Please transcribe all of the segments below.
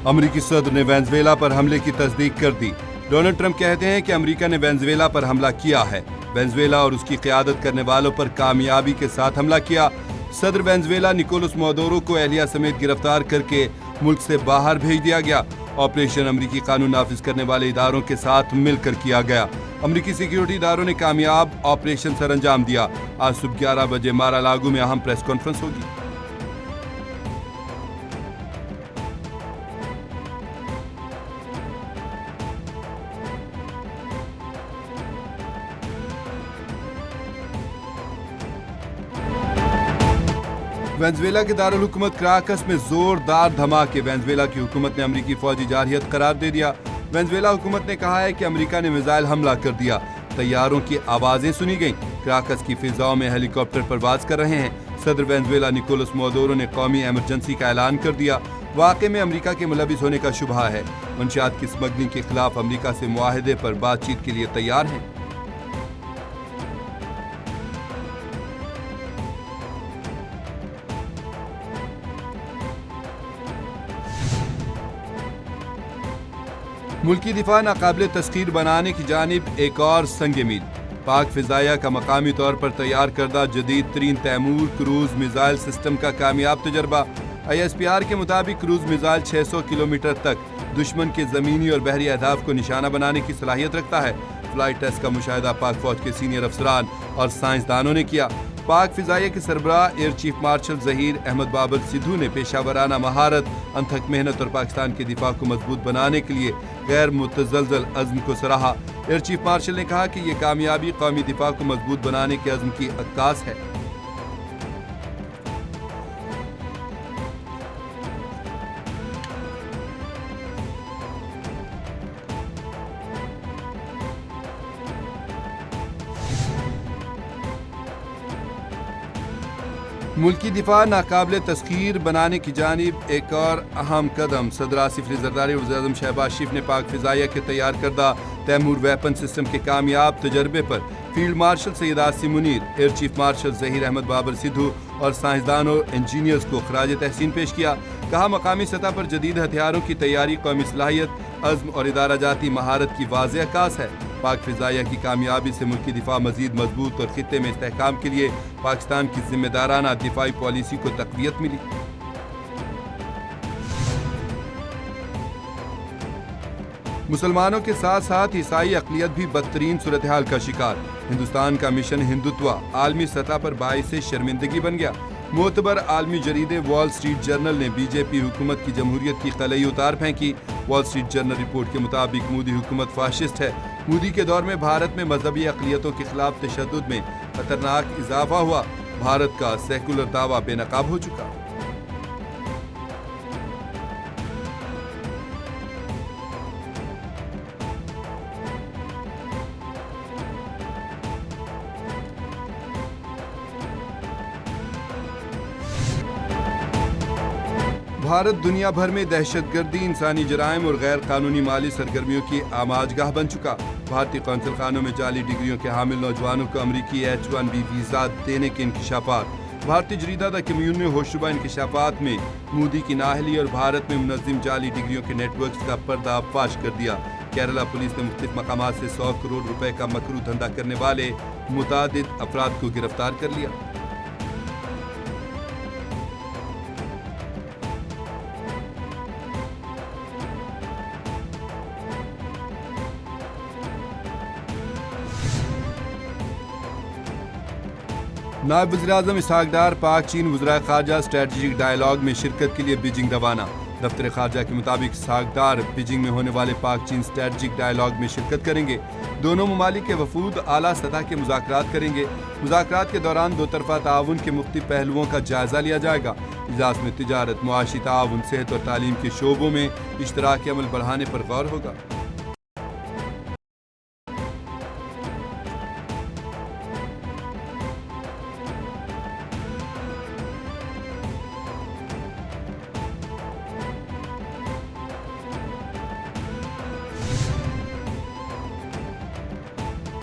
امریکی صدر نے وینزویلا پر حملے کی تصدیق کر دی۔ ڈونلڈ ٹرمپ کہتے ہیں کہ امریکہ نے وینزویلا پر حملہ کیا ہے، وینزویلا اور اس کی قیادت کرنے والوں پر کامیابی کے ساتھ حملہ کیا۔ صدر وینزویلا نکولس مادورو کو اہلیہ سمیت گرفتار کر کے ملک سے باہر بھیج دیا گیا۔ آپریشن امریکی قانون نافذ کرنے والے اداروں کے ساتھ مل کر کیا گیا۔ امریکی سیکیورٹی اداروں نے کامیاب آپریشن سر انجام دیا۔ آج صبح 11 بجے مارا لاگو میں اہم پریس کانفرنس ہوگی۔ وینزویلا کے دارالحکومت کراکس میں زوردار دھماکے، وینزویلا کی حکومت نے امریکی فوجی جارحیت قرار دے دیا۔ وینزویلا حکومت نے کہا ہے کہ امریکہ نے میزائل حملہ کر دیا، طیاروں کی آوازیں سنی گئیں، کراکس کی فضاؤں میں ہیلی کاپٹر پرواز کر رہے ہیں۔ صدر وینزویلا نکولس مادورو نے قومی ایمرجنسی کا اعلان کر دیا۔ واقعے میں امریکہ کے ملوث ہونے کا شبہ ہے۔ منشیات کی اسمگلنگ کے خلاف امریکہ سے معاہدے پر بات چیت کے لیے تیار ہیں۔ ملکی دفاع ناقابل تسخیر بنانے کی جانب ایک اور سنگ میل، پاک فضائیہ کا مقامی طور پر تیار کردہ جدید ترین تیمور کروز میزائل سسٹم کا کامیاب تجربہ۔ ISPR کے مطابق کروز میزائل 600 کلومیٹر تک دشمن کے زمینی اور بحری اہداف کو نشانہ بنانے کی صلاحیت رکھتا ہے۔ فلائٹ ٹیسٹ کا مشاہدہ پاک فوج کے سینئر افسران اور سائنسدانوں نے کیا۔ پاک فضائیہ کے سربراہ air chief marshal Zaheer Ahmed Babar Sidhu نے پیشہ ورانہ مہارت، انتھک محنت اور پاکستان کے دفاع کو مضبوط بنانے کے لیے غیر متزلزل عزم کو سراہا۔ ایئر چیف مارشل نے کہا کہ یہ کامیابی قومی دفاع کو مضبوط بنانے کے عزم کی عکاس ہے۔ ملکی دفاع ناقابل تسخیر بنانے کی جانب ایک اور اہم قدم، صدر آصف علی زرداری اور وزیر اعظم شہباز شریف نے پاک فضائیہ کے تیار کردہ تیمور ویپن سسٹم کے کامیاب تجربے پر field marshal Syed Asim Munir, air chief marshal Zaheer Ahmed Babar Sidhu اور سائنسدانوں اور انجینئرز کو خراج تحسین پیش کیا۔ کہا مقامی سطح پر جدید ہتھیاروں کی تیاری قومی صلاحیت، عزم اور ادارہ جاتی مہارت کی واضح عکاس ہے۔ پاک فضائیہ کی کامیابی سے ملکی دفاع مزید مضبوط اور خطے میں استحکام کے لیے پاکستان کی ذمہ دارانہ دفاعی پالیسی کو تقویت ملی۔ مسلمانوں کے ساتھ ساتھ عیسائی اقلیت بھی بدترین صورتحال کا شکار۔ ہندوستان کا مشن ہندوتوا عالمی سطح پر باعث شرمندگی بن گیا۔ معتبر عالمی جریدے وال اسٹریٹ جرنل نے بی جے پی حکومت کی جمہوریت کی قلعی اتار پھینکی۔ وال اسٹریٹ جرنل رپورٹ کے مطابق مودی حکومت فاشسٹ ہے۔ مودی کے دور میں بھارت میں مذہبی اقلیتوں کے خلاف تشدد میں خطرناک اضافہ ہوا۔ بھارت کا سیکولر دعویٰ بے نقاب ہو چکا۔ بھارت دنیا بھر میں دہشت گردی، انسانی جرائم اور غیر قانونی مالی سرگرمیوں کی آماج گاہ بن چکا۔ بھارتی قونصل خانوں میں جعلی ڈگریوں کے حامل نوجوانوں کو امریکی H-1B ویزا دینے کے انکشافات۔ بھارتی جریدہ دا کمیون نے ہوشربہ انکشافات میں مودی کی نااہلی اور بھارت میں منظم جعلی ڈگریوں کے نیٹ ورکس کا پردہ فاش کر دیا۔ کیرلا پولیس نے مختلف مقامات سے 100 کروڑ روپے کا مکروہ دھندا کرنے والے متعدد افراد کو گرفتار کر لیا۔ نائب وزیر اعظم اسحاق ڈار پاک چین وزرائے خارجہ اسٹریٹجک ڈائیلاگ میں شرکت کے لیے بیجنگ روانہ۔ دفتر خارجہ کے مطابق اسحاق ڈار بیجنگ میں ہونے والے پاک چین اسٹریٹجک ڈائیلاگ میں شرکت کریں گے۔ دونوں ممالک کے وفود اعلیٰ سطح کے مذاکرات کریں گے۔ مذاکرات کے دوران دو طرفہ تعاون کے مختلف پہلوؤں کا جائزہ لیا جائے گا۔ اجلاس میں تجارت، معاشی تعاون، صحت اور تعلیم کے شعبوں میں اشتراک عمل بڑھانے پر غور ہوگا۔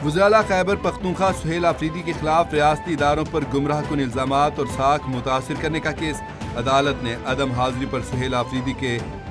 وزیر اعلیٰ خیبر پختونخوا سہیل آفریدی کے خلاف ریاستی اداروں پر گمراہ کن الزامات اور ساکھ متاثر کرنے کا کیس۔ عدالت نے عدم حاضری پر سہیل آفریدی کے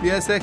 PSX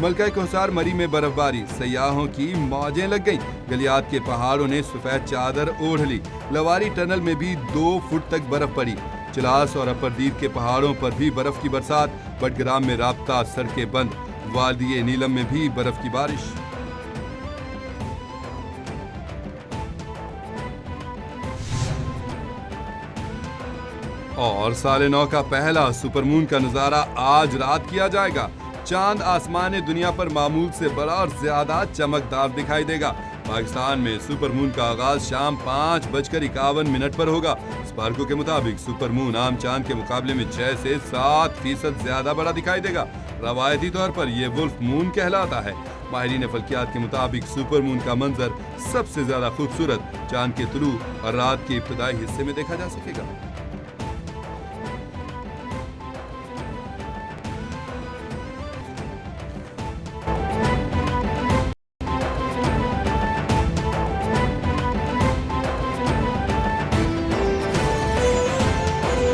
ملکہ کوثر مری میں برفباری، سیاحوں کی موجیں لگ گئیں، گلیات کے پہاڑوں نے سفید چادر اوڑھ لی، لواری ٹنل میں بھی 2 فٹ تک برف پڑی، چلاس اور اپردیپ کے پہاڑوں پر بھی برف کی برسات، بٹگرام میں رابطہ سڑکیں بند، وادی نیلم میں بھی برف کی بارش۔ اور سال نو کا پہلا سپر مون کا نظارہ آج رات کیا جائے گا۔ چاند آسمان دنیا پر معمول سے بڑا اور زیادہ چمکدار دکھائی دے گا۔ پاکستان میں سپر مون کا آغاز شام 5:51 پر ہوگا۔ اسپارکو کے مطابق سپر مون عام چاند کے مقابلے میں 6 سے 7% زیادہ بڑا دکھائی دے گا۔ روایتی طور پر یہ ولف مون کہلاتا ہے۔ ماہرین فلکیات کے مطابق سپر مون کا منظر سب سے زیادہ خوبصورت چاند کے طلوع اور رات کے ابتدائی حصے میں دیکھا جا سکے گا۔